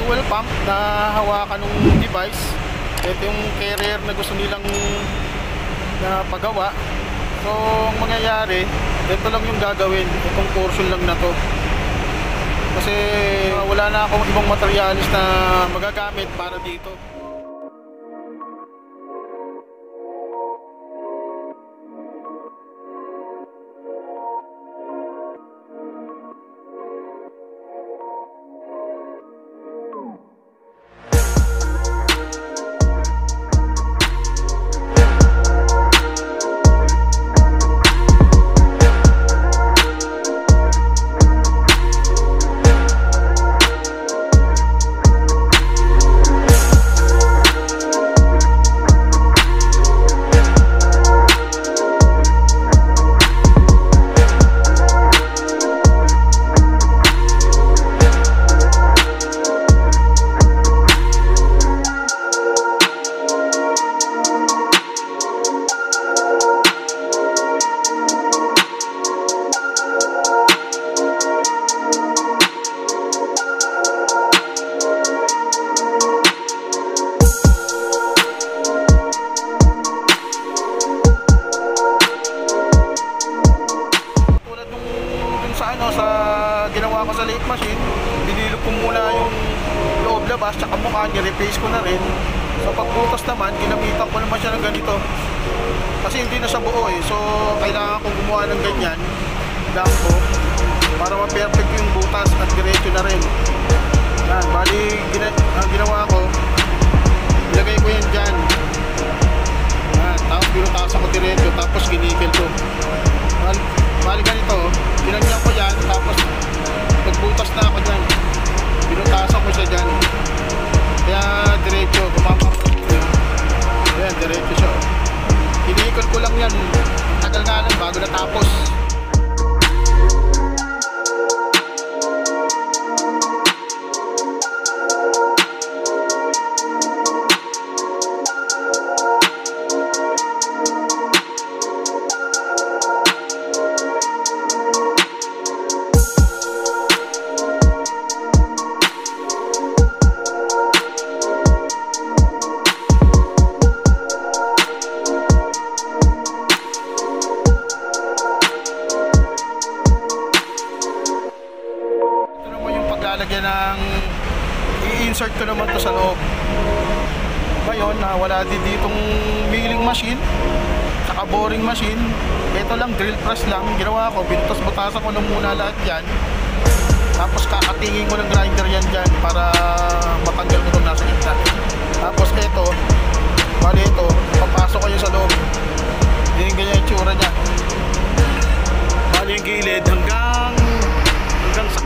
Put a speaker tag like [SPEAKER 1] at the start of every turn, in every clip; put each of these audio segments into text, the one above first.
[SPEAKER 1] fuel pump na hawakan ng device. Ito yung carrier na gusto nilang na pagawa. So ang mangyayari, ito lang yung gagawin, itong portion lang na to. Kasi wala na akong ibang materialis na magagamit para dito. Sa ginawa ko sa lathe machine, dinilog ko muna yung loob labas tsaka mukha, ni-replace ko na rin. So pagbutas naman, ginamitan ko naman siya ng ganito kasi hindi na siya buo so kailangan kong gumawa ng ganyan lang ko para ma-perfect yung butas at diretso na rin. Yan, bali ang ginawa ko, ilagay ko yan dyan. Yan, tapos binutasan ko diretso, tapos ginikil ko. Bali ganito, binagyan ko yan, tapos nagbutas na ako dyan, binutasan ko siya dyan, kaya diretso, yan, diretso siya. Kinikot ko lang yan, tagal nga lang bago natapos. Lalagyan ng i-insert ko naman to sa loob. Ngayon wala din ditong milling machine saka boring machine, ito lang drill press lang ginawa ko. Binutas-butasan ko lang muna lahat yan, tapos kakatingin ko ng grinder yan dyan para matanggal ko itong nasa gitna. Tapos ito, bali ito, papasok ko yun sa loob, yung ganyan yung tsura nya, bali yung gilid hanggang sa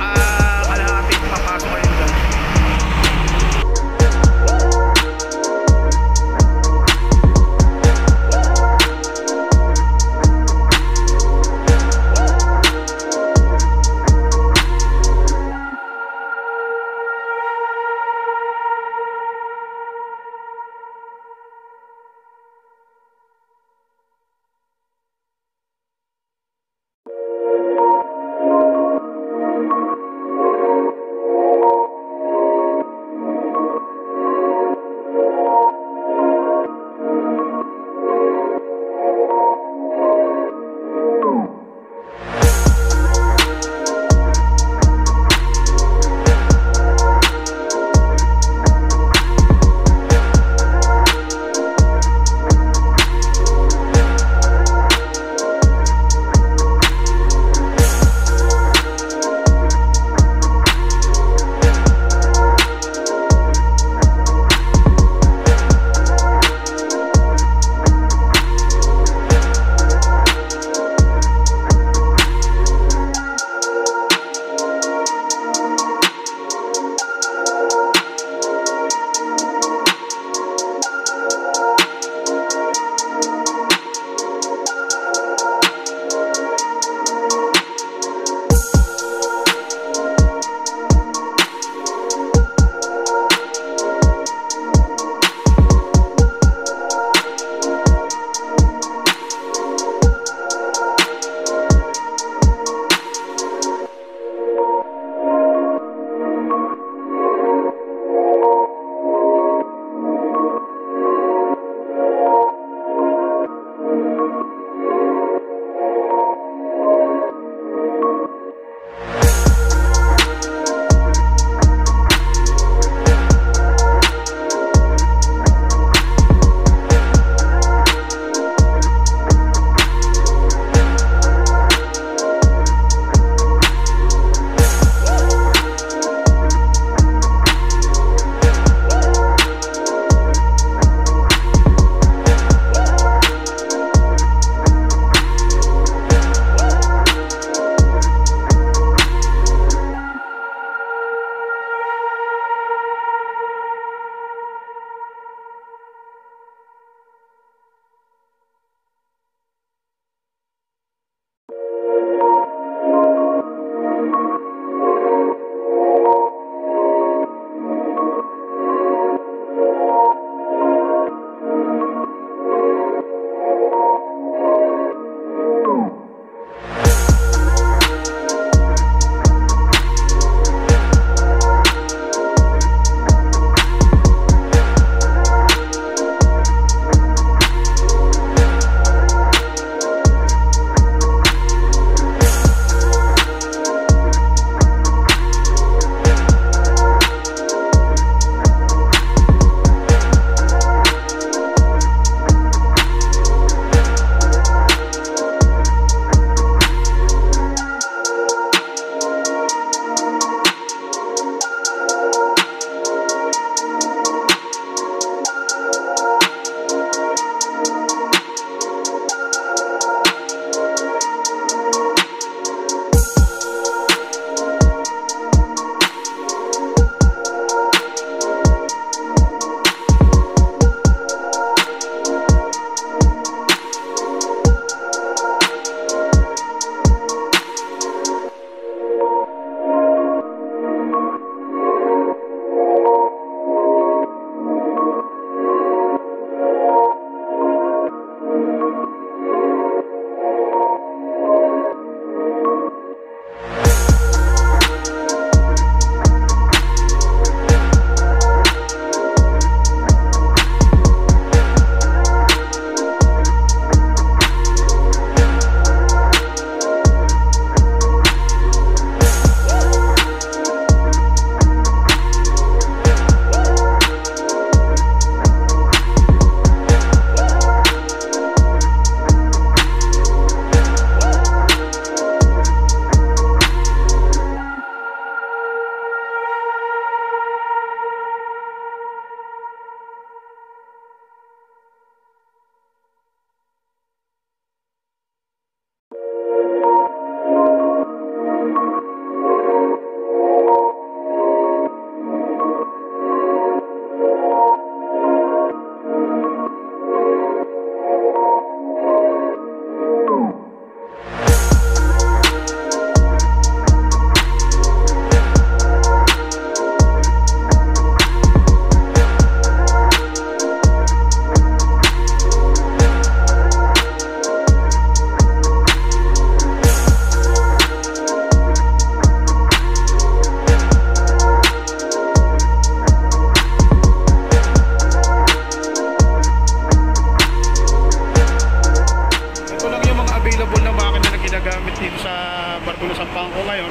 [SPEAKER 1] ginagamit dito sa barko na sampang ko ngayon.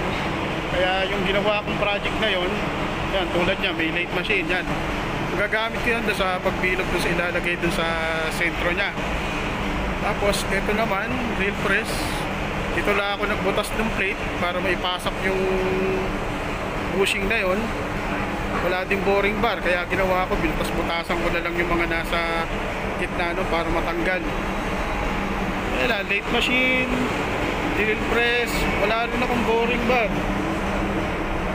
[SPEAKER 1] Kaya yung ginawa kong project ngayon, yan, tulad niya, may late machine yan. Gagamit ko yan doon sa pagbilog doon sa ilalagay doon sa sentro niya. Tapos ito naman, drill press. Dito lang ako nagbutas ng plate para maipasak yung bushing na yon. Wala din boring bar, kaya ginawa ko, bintas-butasan ko na lang yung mga nasa gitna no, para matanggal. Wala, late machine, drill press, wala rin akong boring bar.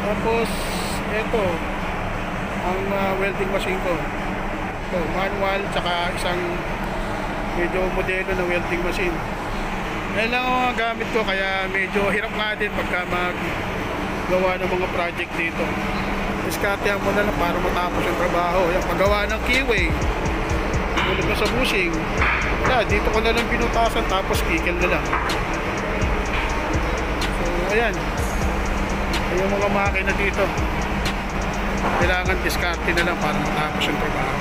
[SPEAKER 1] Tapos ito ang welding machine ko. Ito, manual, tsaka isang medyo modelo na welding machine. Yan lang ang gamit ko, kaya medyo hirap nga din pagka maggawa ng mga project dito. Diskartehan mo na lang para matapos yung trabaho. Yung paggawa ng keyway, tulad na sa bushing, wala, dito ko na lang pinutasan, tapos kikil na lang. So ayan, yung mga makina dito, kailangan diskarte na lang para matapos yung trabaho.